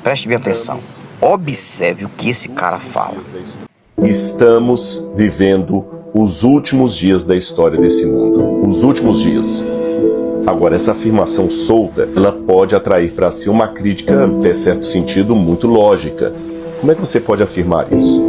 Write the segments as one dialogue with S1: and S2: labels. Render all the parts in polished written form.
S1: Preste bem atenção. Observe o que esse cara fala.
S2: Estamos vivendo os últimos dias da história desse mundo. Os últimos dias. Agora, essa afirmação solta, ela pode atrair para si uma crítica, até certo sentido, muito lógica. Como é que você pode afirmar isso?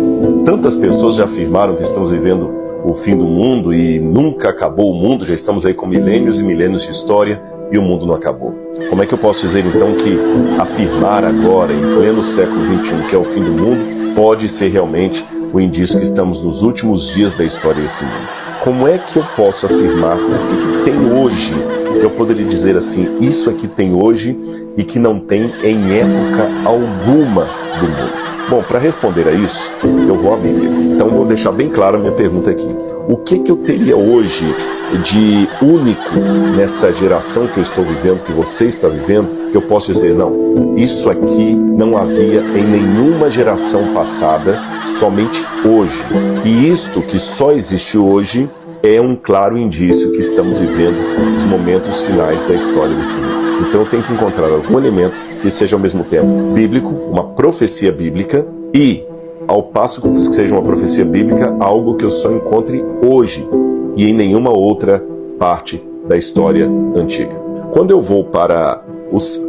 S2: Tantas pessoas já afirmaram que estamos vivendo o fim do mundo e nunca acabou o mundo, já estamos aí com milênios e milênios de história e o mundo não acabou. Como é que eu posso dizer então que afirmar agora, em pleno século XXI, que é o fim do mundo, pode ser realmente o indício que estamos nos últimos dias da história desse mundo? Como é que eu posso afirmar o que tem hoje, que eu poderia dizer assim, isso aqui tem hoje e que não tem em época alguma do mundo? Bom, para responder a isso, eu vou à Bíblia. Então vou deixar bem clara a minha pergunta aqui. O que eu teria hoje de único nessa geração que eu estou vivendo, que você está vivendo, que eu posso dizer, não, isso aqui não havia em nenhuma geração passada, somente hoje. E isto que só existe hoje é um claro indício que estamos vivendo os momentos finais da história desse mundo. Então eu tenho que encontrar algum elemento que seja ao mesmo tempo bíblico, uma profecia bíblica, e, ao passo que seja uma profecia bíblica, algo que eu só encontre hoje e em nenhuma outra parte da história antiga. Quando eu vou para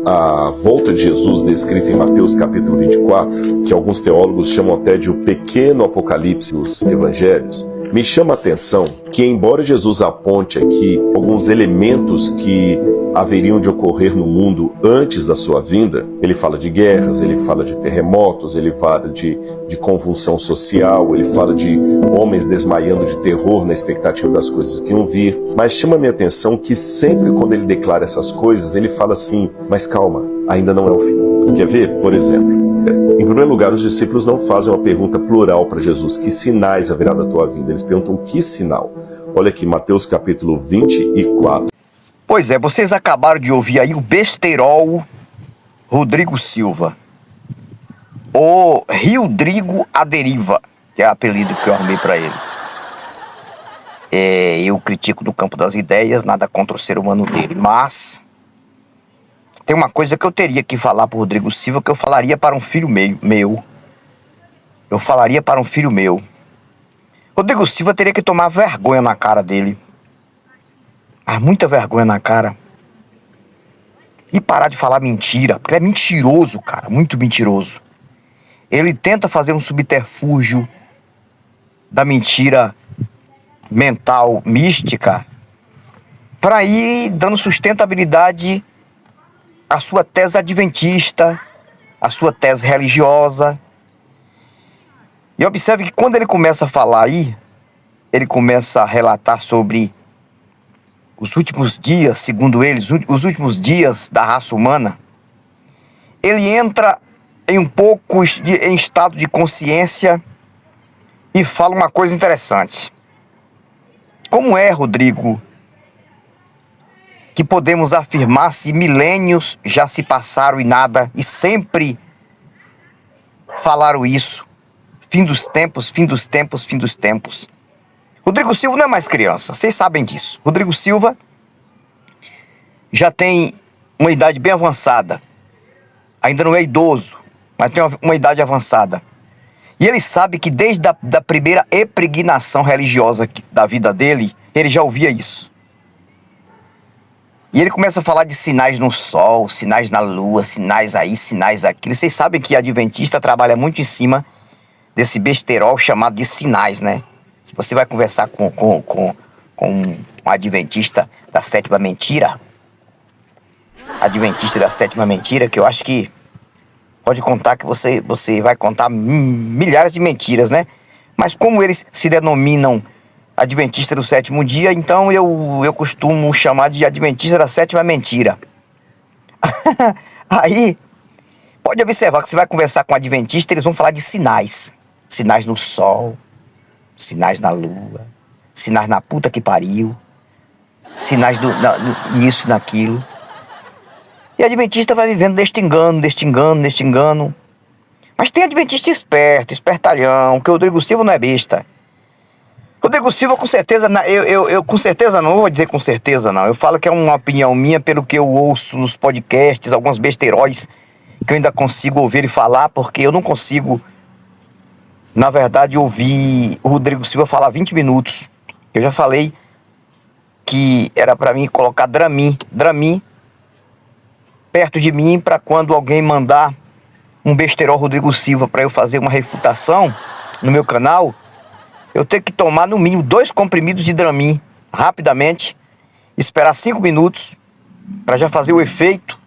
S2: a volta de Jesus descrita em Mateus capítulo 24, que alguns teólogos chamam até de o pequeno apocalipse dos evangelhos, me chama a atenção que, embora Jesus aponte aqui alguns elementos que haveriam de ocorrer no mundo antes da sua vinda, ele fala de guerras, ele fala de terremotos, ele fala de convulsão social, ele fala de homens desmaiando de terror na expectativa das coisas que iam vir, mas chama a minha atenção que sempre quando ele declara essas coisas, ele fala assim, mas calma, ainda não é o fim. Quer ver? Por exemplo, em primeiro lugar, os discípulos não fazem uma pergunta plural para Jesus, que sinais haverá da tua vinda? Eles perguntam, que sinal? Olha aqui, Mateus capítulo 24.
S1: Pois é, vocês acabaram de ouvir aí o besterol Rodrigo Silva. O Rildrigo à Deriva, que é o apelido que eu arrumei para ele. Eu critico no campo das ideias, nada contra o ser humano dele, mas tem uma coisa que eu teria que falar para o Rodrigo Silva que eu falaria para um filho meu. Eu falaria para um filho meu. Rodrigo Silva teria que tomar vergonha na cara dele. Muita vergonha na cara. E parar de falar mentira, porque ele é mentiroso, cara, muito mentiroso. Ele tenta fazer um subterfúgio da mentira mental, mística, para ir dando sustentabilidade à sua tese adventista, à sua tese religiosa. E observe que quando ele começa a falar aí, ele começa a relatar sobre os últimos dias, segundo eles, os últimos dias da raça humana, ele entra em um pouco em estado de consciência e fala uma coisa interessante. Como é, Rodrigo, que podemos afirmar se milênios já se passaram e nada, e sempre falaram isso? Fim dos tempos, fim dos tempos, fim dos tempos. Rodrigo Silva não é mais criança, vocês sabem disso. Rodrigo Silva já tem uma idade bem avançada. Ainda não é idoso, mas tem uma idade avançada. E ele sabe que desde a da primeira impregnação religiosa da vida dele, ele já ouvia isso. E ele começa a falar de sinais no sol, sinais na lua, sinais aí, sinais aqui. Vocês sabem que a adventista trabalha muito em cima desse besterol chamado de sinais, né? Se você vai conversar com um adventista da sétima mentira, que eu acho que pode contar que você vai contar milhares de mentiras, né? Mas como eles se denominam adventista do sétimo dia, então eu costumo chamar de adventista da sétima mentira. Aí, pode observar que você vai conversar com um adventista, eles vão falar de sinais. Sinais no sol, sinais na lua, sinais na puta que pariu, sinais nisso e naquilo. E o adventista vai vivendo deste engano. Mas tem adventista esperto, espertalhão, que o Rodrigo Silva não é besta. Rodrigo Silva, com certeza, eu com certeza não vou dizer com certeza não. Eu falo que é uma opinião minha pelo que eu ouço nos podcasts, alguns besteróis que eu ainda consigo ouvir ele falar, porque eu não consigo, na verdade, ouvir o Rodrigo Silva falar 20 minutos. Eu já falei que era para mim colocar Dramin perto de mim, para quando alguém mandar um besterol Rodrigo Silva para eu fazer uma refutação no meu canal, eu tenho que tomar no mínimo 2 comprimidos de Dramin rapidamente, esperar 5 minutos para já fazer o efeito,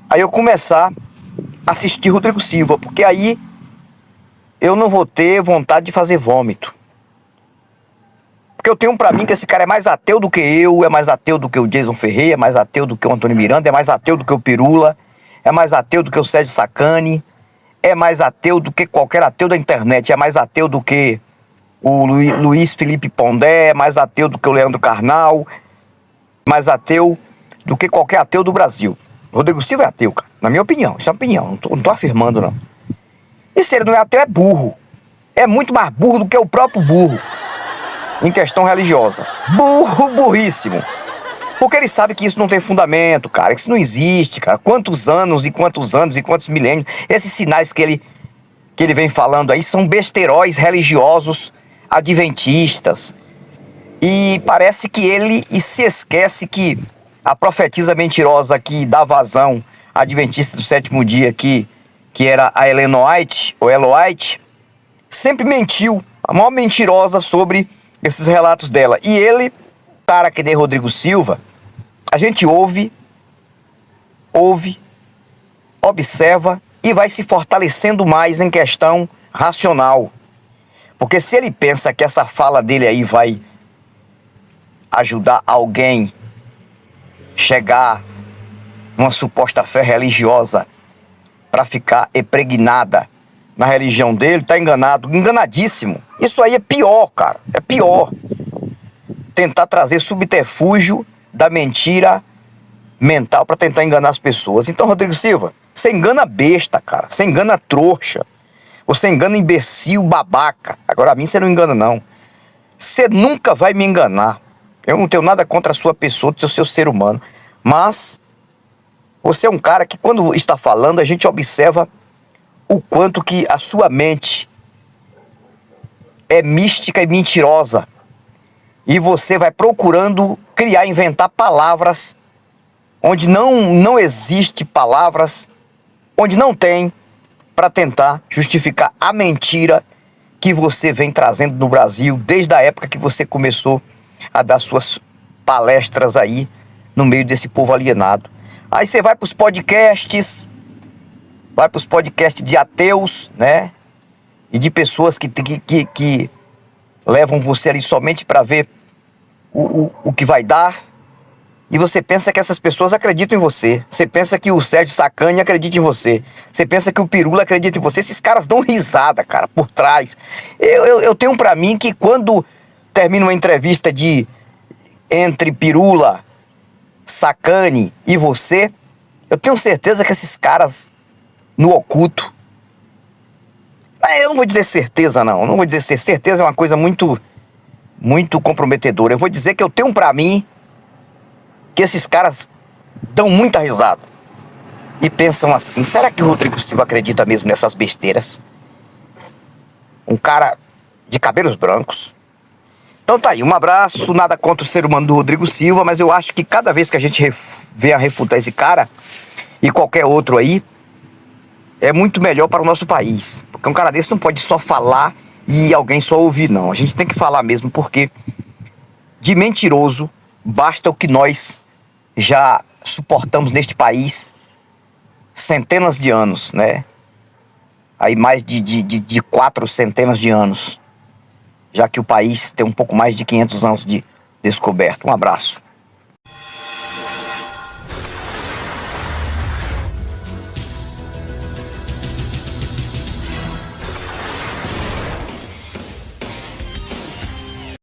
S1: aí eu começar a assistir Rodrigo Silva, porque aí eu não vou ter vontade de fazer vômito. Porque eu tenho pra mim que esse cara é mais ateu do que eu, é mais ateu do que o Jason Ferreira, é mais ateu do que o Antônio Miranda, é mais ateu do que o Pirula, é mais ateu do que o Sérgio Sacani, é mais ateu do que qualquer ateu da internet, é mais ateu do que o Luiz Felipe Pondé, é mais ateu do que o Leandro Carnal, mais ateu do que qualquer ateu do Brasil. Rodrigo Silva é ateu, cara, na minha opinião, isso é uma opinião, não tô afirmando não. E se ele não é ateu, é burro, é muito mais burro do que o próprio burro. Em questão religiosa. Burríssimo. Porque ele sabe que isso não tem fundamento, cara. Que isso não existe, cara. Quantos anos e quantos milênios. Esses sinais que ele vem falando aí são besteróis religiosos adventistas. E parece que ele se esquece que a profetisa mentirosa que dá vazão adventista do sétimo dia, que era a Ellen White, ou Ellen White, sempre mentiu. A maior mentirosa sobre esses relatos dela. E ele, cara que nem Rodrigo Silva, a gente ouve, observa e vai se fortalecendo mais em questão racional. Porque se ele pensa que essa fala dele aí vai ajudar alguém chegar numa suposta fé religiosa para ficar impregnada na religião dele, tá enganado, enganadíssimo. Isso aí é pior, cara, é pior. Tentar trazer subterfúgio da mentira mental para tentar enganar as pessoas. Então, Rodrigo Silva, você engana besta, cara, você engana trouxa, você engana imbecil, babaca. Agora a mim você não engana não. Você nunca vai me enganar. Eu não tenho nada contra a sua pessoa, o seu ser humano, mas você é um cara que quando está falando a gente observa o quanto que a sua mente é mística e mentirosa. E você vai procurando criar, inventar palavras onde não existe palavras, onde não tem, para tentar justificar a mentira que você vem trazendo no Brasil desde a época que você começou a dar suas palestras aí no meio desse povo alienado. Aí você vai para os podcasts, de ateus, né? E de pessoas que levam você ali somente para ver o que vai dar. E você pensa que essas pessoas acreditam em você. Você pensa que o Sérgio Sacani acredita em você. Você pensa que o Pirula acredita em você. Esses caras dão risada, cara, por trás. Eu tenho pra mim que quando termina uma entrevista entre Pirula, Sacani e você, eu tenho certeza que esses caras no oculto, eu não vou dizer certeza não vou dizer certeza, é uma coisa muito comprometedora. Eu vou dizer que eu tenho pra mim que esses caras dão muita risada e pensam assim: será que o Rodrigo Silva acredita mesmo nessas besteiras? Um cara de cabelos brancos. Então tá aí, um abraço, nada contra o ser humano do Rodrigo Silva, mas eu acho que cada vez que a gente vem a refutar esse cara e qualquer outro aí, é muito melhor para o nosso país. Porque um cara desse não pode só falar e alguém só ouvir, não. A gente tem que falar mesmo, porque de mentiroso basta o que nós já suportamos neste país centenas de anos, né? Aí mais de 4 centenas de anos, já que o país tem um pouco mais de 500 anos de descoberto. Um abraço.